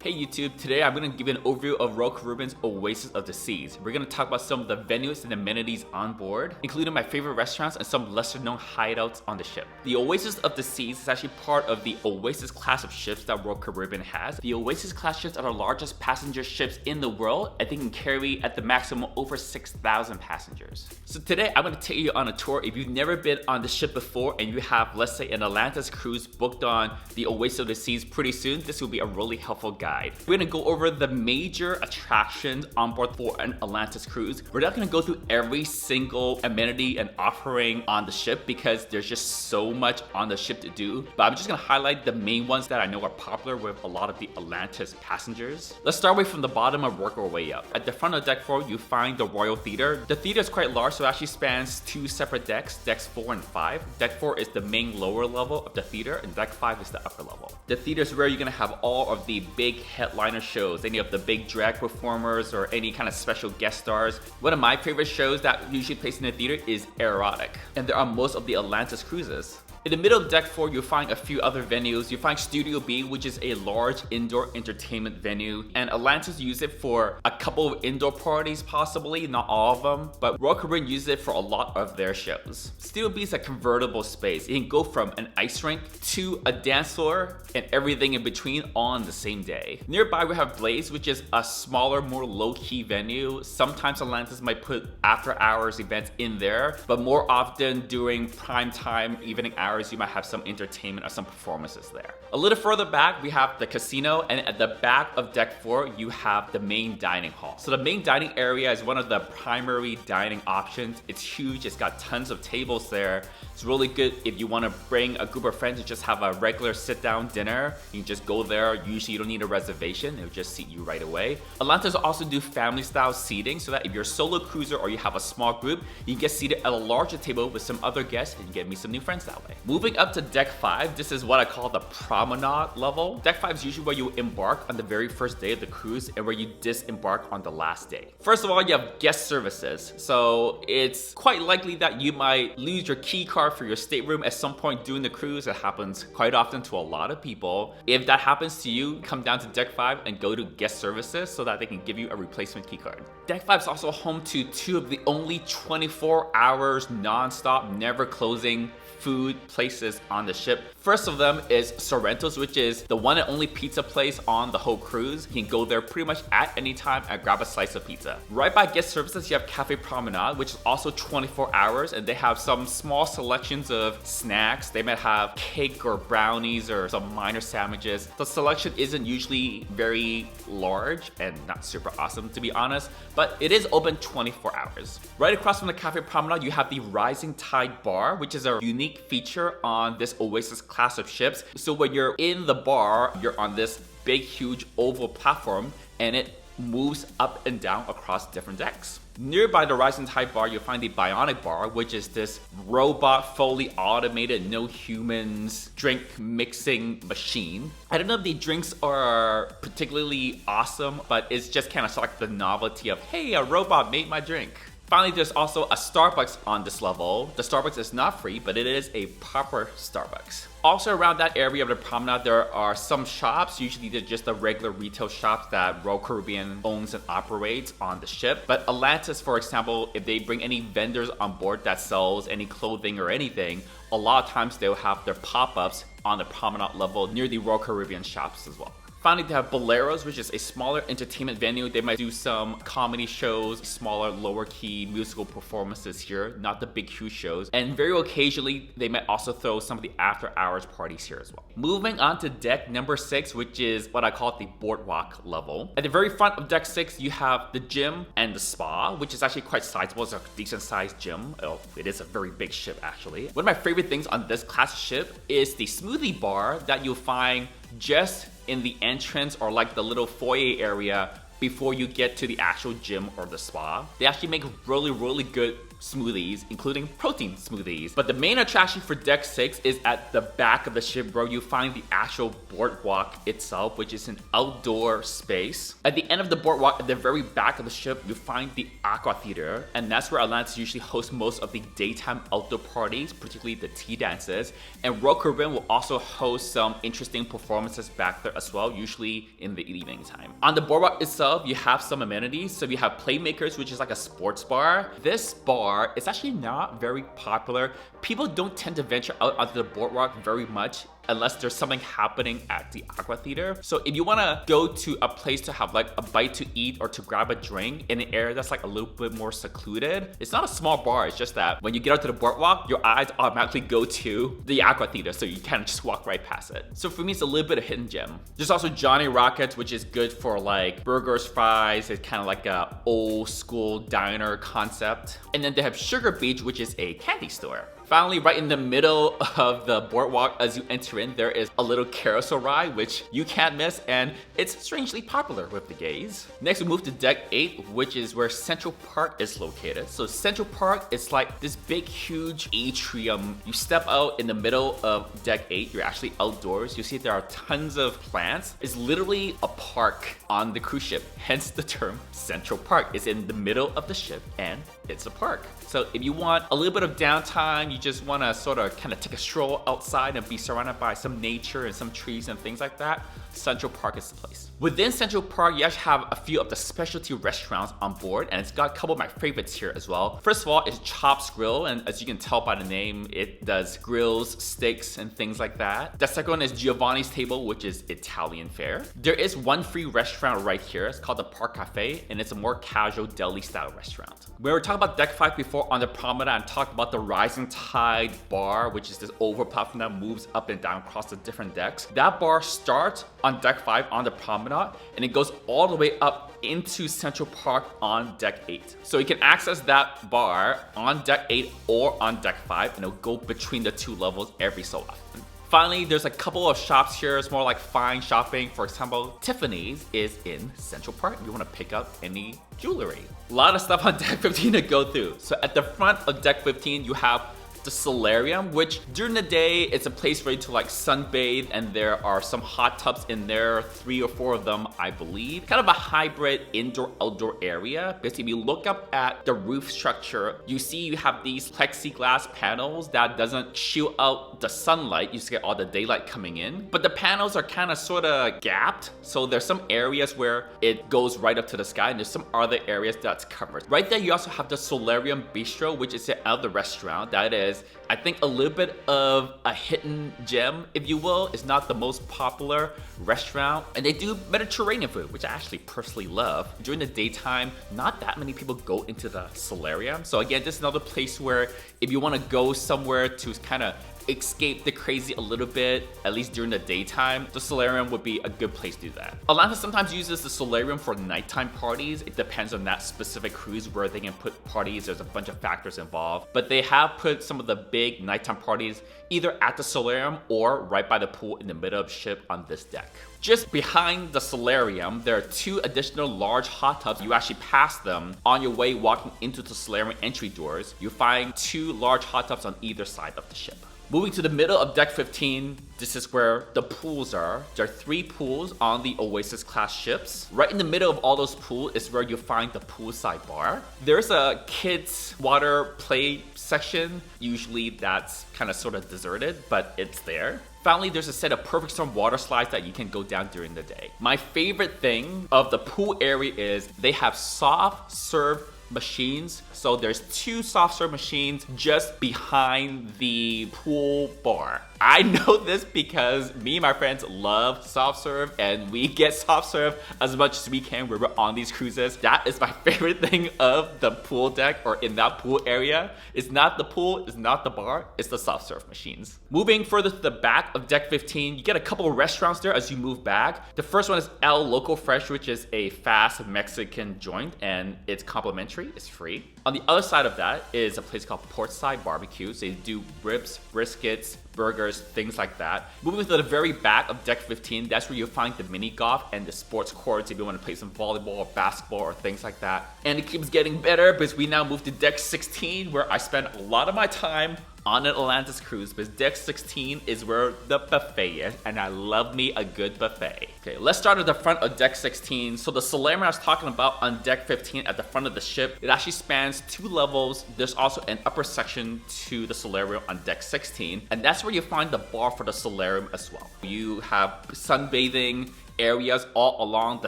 Hey YouTube, today I'm going to give you an overview of Royal Caribbean's Oasis of the Seas. We're going to talk about some of the venues and amenities on board, including my favorite restaurants and some lesser known hideouts on the ship. The Oasis of the Seas is actually part of the Oasis class of ships that Royal Caribbean has. The Oasis class ships are the largest passenger ships in the world, and they can carry at the maximum over 6,000 passengers. So today I'm going to take you on a tour. If you've never been on the ship before and you have, let's say, an Atlantis cruise booked on the Oasis of the Seas pretty soon, this will be a really helpful guide. We're gonna go over the major attractions on board for an Atlantis cruise. We're not gonna go through every single amenity and offering on the ship because there's just so much on the ship to do. But I'm just gonna highlight the main ones that I know are popular with a lot of the Atlantis passengers. Let's start away from the bottom and work our way up. At the front of deck 4, you find the Royal Theater. The theater is quite large, so it actually spans 2 separate decks, decks 4 and 5. Deck 4 is the main lower level of the theater, and deck 5 is the upper level. The theater is where you're gonna have all of the big headliner shows, any of the big drag performers or any kind of special guest stars. One of my favorite shows that usually plays in the theater is Erotic, and they're on most of the Atlantis cruises. In the middle of deck 4, you'll find a few other venues. You'll find Studio B, which is a large indoor entertainment venue, and Atlantis use it for a couple of indoor parties possibly, not all of them, but Royal Caribbean uses it for a lot of their shows. Studio B is a convertible space. It can go from an ice rink to a dance floor and everything in between all on the same day. Nearby we have Blaze, which is a smaller, more low-key venue. Sometimes Atlantis might put after-hours events in there, but more often during prime time, evening hours, you might have some entertainment or some performances there. A little further back, we have the casino, and at the back of deck 4, you have the main dining hall. So the main dining area is one of the primary dining options. It's huge, it's got tons of tables there. It's really good if you want to bring a group of friends and just have a regular sit-down dinner. You can just go there. Usually you don't need a reservation, it'll just seat you right away. Atlantis also do family-style seating so that if you're a solo cruiser or you have a small group, you can get seated at a larger table with some other guests and you get meet some new friends that way. Moving up to deck 5, this is what I call the Promenade level. Deck 5 is usually where you embark on the very first day of the cruise and where you disembark on the last day. First of all, you have guest services. So it's quite likely that you might lose your key card for your stateroom at some point during the cruise. It happens quite often to a lot of people. If that happens to you, come down to deck 5 and go to guest services so that they can give you a replacement key card. Deck 5 is also home to 2 of the only 24 hours non-stop, never closing food places on the ship. First of them is Sorrento's, which is the one and only pizza place on the whole cruise. You can go there pretty much at any time and grab a slice of pizza. Right by guest services, you have Cafe Promenade, which is also 24 hours, and they have some small selections of snacks. They might have cake or brownies or some minor sandwiches. The selection isn't usually very large and not super awesome, to be honest, but it is open 24 hours. Right across from the Cafe Promenade, you have the Rising Tide Bar, which is a unique feature on this Oasis class of ships. So when you're in the bar, you're on this big, huge oval platform, and it moves up and down across different decks. Nearby the Rising Tide Bar, you'll find the Bionic Bar, which is this robot, fully automated, no humans drink mixing machine. I don't know if the drinks are particularly awesome, but it's just kind of like the novelty of, hey, a robot made my drink. Finally, there's also a Starbucks on this level. The Starbucks is not free, but it is a proper Starbucks. Also around that area of the promenade, there are some shops. Usually they're just the regular retail shops that Royal Caribbean owns and operates on the ship. But Atlantis, for example, if they bring any vendors on board that sells any clothing or anything, a lot of times they'll have their pop-ups on the promenade level near the Royal Caribbean shops as well. Finally, they have Boleros, which is a smaller entertainment venue. They might do some comedy shows, smaller, lower-key musical performances here, not the big, huge shows. And very occasionally, they might also throw some of the after-hours parties here as well. Moving on to deck number 6, which is what I call the Boardwalk level. At the very front of deck 6, you have the gym and the spa, which is actually quite sizable. It's a decent-sized gym. Oh, it is a very big ship, actually. One of my favorite things on this class ship is the smoothie bar that you'll find just in the entrance or like the little foyer area before you get to the actual gym or the spa. They actually make really, really good smoothies, including protein smoothies. But the main attraction for deck 6 is at the back of the ship where you find the actual boardwalk itself, which is an outdoor space. At the end of the boardwalk, at the very back of the ship, you find the Aqua Theater, and that's where Atlantis usually hosts most of the daytime outdoor parties, particularly the tea dances. And Royal Caribbean will also host some interesting performances back there as well, usually in the evening time. On the boardwalk itself, you have some amenities. So you have Playmakers, which is like a sports bar. This bar is actually not very popular. People don't tend to venture out onto the boardwalk very much unless there's something happening at the Aqua Theater. So if you wanna go to a place to have like a bite to eat or to grab a drink in an area that's like a little bit more secluded, it's not a small bar, it's just that when you get out to the boardwalk, your eyes automatically go to the Aqua Theater, so you can't just walk right past it. So for me, it's a little bit of hidden gem. There's also Johnny Rockets, which is good for like burgers, fries. It's kind of like a old school diner concept. And then they have Sugar Beach, which is a candy store. Finally, right in the middle of the boardwalk as you enter in, there is a little carousel ride, which you can't miss, and it's strangely popular with the gays. Next, we move to Deck 8, which is where Central Park is located. So Central Park is like this big, huge atrium. You step out in the middle of Deck 8, you're actually outdoors. You see there are tons of plants. It's literally a park on the cruise ship, hence the term Central Park. It's in the middle of the ship, and it's a park. So if you want a little bit of downtime, you just want to sort of kind of take a stroll outside and be surrounded by some nature and some trees and things like that, Central Park is the place. Within Central Park, you actually have a few of the specialty restaurants on board, and it's got a couple of my favorites here as well. First of all, it's Chop's Grill, and as you can tell by the name, it does grills, steaks, and things like that. The second one is Giovanni's Table, which is Italian fare. There is one free restaurant right here. It's called the Park Cafe, and it's a more casual deli style restaurant. We were talking about Deck 5 before on the Promenade and talked about the Rising Tide bar, which is this oval platform that moves up and down across the different decks. That bar starts on Deck 5 on the Promenade, and it goes all the way up into Central Park on Deck 8. So you can access that bar on Deck 8 or on Deck 5, and it'll go between the two levels every so often. Finally, there's a couple of shops here. It's more like fine shopping. For example, Tiffany's is in Central Park if you want to pick up any jewelry. A lot of stuff on Deck 15 to go through. So at the front of Deck 15, you have the Solarium, which during the day, it's a place for you to like sunbathe, and there are some hot tubs in there, 3 or 4 of them, I believe. Kind of a hybrid indoor-outdoor area. Basically, if you look up at the roof structure, you see you have these plexiglass panels that doesn't shield out the sunlight. You just get all the daylight coming in. But the panels are kind of sort of gapped, so there's some areas where it goes right up to the sky, and there's some other areas that's covered. Right there, you also have the Solarium Bistro, which is another restaurant that is, I think, a little bit of a hidden gem, if you will. It's not the most popular restaurant, and they do Mediterranean food, which I actually personally love. During the daytime, not that many people go into the Solarium. So again, this is another place where if you want to go somewhere to kind of escape the crazy a little bit, at least during the daytime, the Solarium would be a good place to do that. Atlantis sometimes uses the Solarium for nighttime parties. It depends on that specific cruise where they can put parties. There's a bunch of factors involved, but they have put some of the big nighttime parties either at the Solarium or right by the pool in the middle of the ship on this deck. Just behind the Solarium, there are 2 additional large hot tubs. You actually pass them on your way walking into the Solarium entry doors. You find 2 large hot tubs on either side of the ship. Moving to the middle of Deck 15, this is where the pools are. There are 3 pools on the Oasis class ships. Right in the middle of all those pools is where you'll find the poolside bar. There's a kids water play section. Usually that's kind of sort of deserted, but it's there. Finally, there's a set of Perfect Storm water slides that you can go down during the day. My favorite thing of the pool area is they have soft serve machines. So there's 2 soft serve machines just behind the pool bar. I know this because me and my friends love soft serve, and we get soft serve as much as we can when we're on these cruises. That is my favorite thing of the pool deck, or in that pool area. It's not the pool, it's not the bar, it's the soft serve machines. Moving further to the back of Deck 15, you get a couple of restaurants there as you move back. The first one is El Loco Fresh, which is a fast Mexican joint, and it's complimentary, it's free. On the other side of that is a place called Portside Barbecue. So they do ribs, briskets, burgers, things like that. Moving to the very back of deck 15, that's where you'll find the mini golf and the sports courts if you want to play some volleyball or basketball or things like that. And it keeps getting better because we now move to deck 16, where I spend a lot of my time on an Atlantis cruise, because deck 16 is where the buffet is, and I love me a good buffet. Okay, let's start at the front of deck 16. So the solarium I was talking about on deck 15 at the front of the ship, it actually spans 2 levels. There's also an upper section to the solarium on deck 16, and that's where you find the bar for the solarium as well. You have sunbathing areas all along the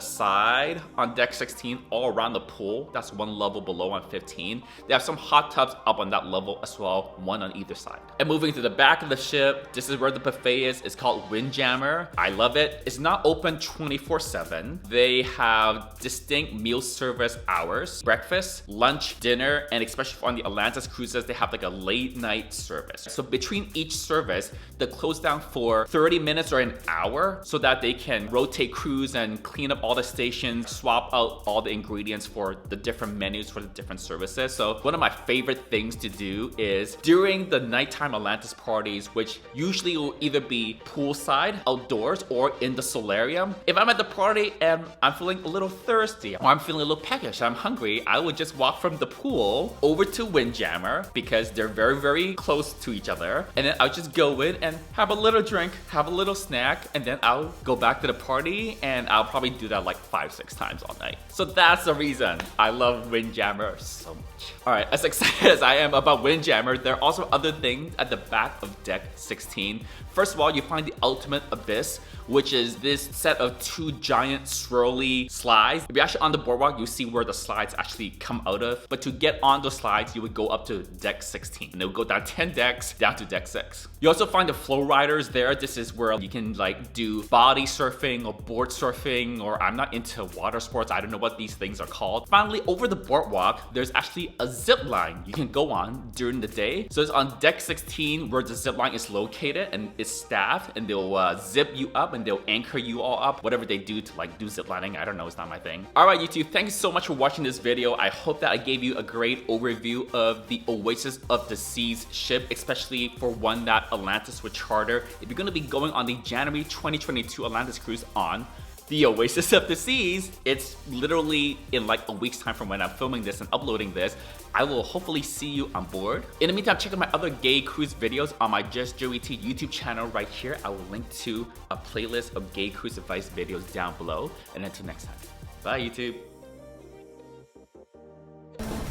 side on deck 16, all around the pool. That's 1 level below on 15. They have some hot tubs up on that level as well, 1 on either side. And moving to the back of the ship, this is where the buffet is. It's called Windjammer. I love it. It's not open 24/7. They have distinct meal service hours, breakfast, lunch, dinner, and especially on the Atlantis cruises, they have like a late night service. So between each service, they close down for 30 minutes or an hour so that they can rotate crews and clean up all the stations, swap out all the ingredients for the different menus for the different services. So one of my favorite things to do is during the nighttime Atlantis parties, which usually will either be poolside, outdoors, or in the solarium. If I'm at the party and I'm feeling a little thirsty, or I'm feeling a little peckish, I'm hungry, I would just walk from the pool over to Windjammer because they're very, very close to each other. And then I'll just go in and have a little drink, have a little snack, and then I'll go back to the party, and I'll probably do that like 5-6 times all night. So that's the reason I love Windjammer so much. All right, as excited as I am about Windjammer, there are also other things at the back of deck 16. First of all, you find the ultimate abyss, which is this set of 2 giant swirly slides. If you're actually on the boardwalk, you see where the slides actually come out of. But to get on those slides, you would go up to deck 16. And they'll go down 10 decks down to deck 6. You also find the Flowrides there. This is where you can like do body surfing or board surfing, or I'm not into water sports. I don't know what these things are called. Finally, over the boardwalk, there's actually a zip line you can go on during the day. So it's on deck 16 where the zip line is located, and it's staffed, and they'll zip you up and they'll anchor you all up, whatever they do to like do zip lining. I don't know, it's not my thing. All right, YouTube, thank you so much for watching this video. I hope that I gave you a great overview of the Oasis of the Seas ship, especially for one that Atlantis would charter. If you're gonna be going on the January 2022 Atlantis cruise on the Oasis of the Seas, it's literally in like a week's time from when I'm filming this and uploading this. I will hopefully see you on board. In the meantime, check out my other gay cruise videos on my JustJoeyT YouTube channel right here. I will link to a playlist of gay cruise advice videos down below. And until next time, bye YouTube.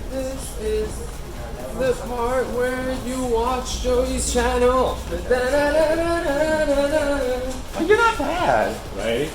This is the part where you watch Joey's channel. You're not bad, right?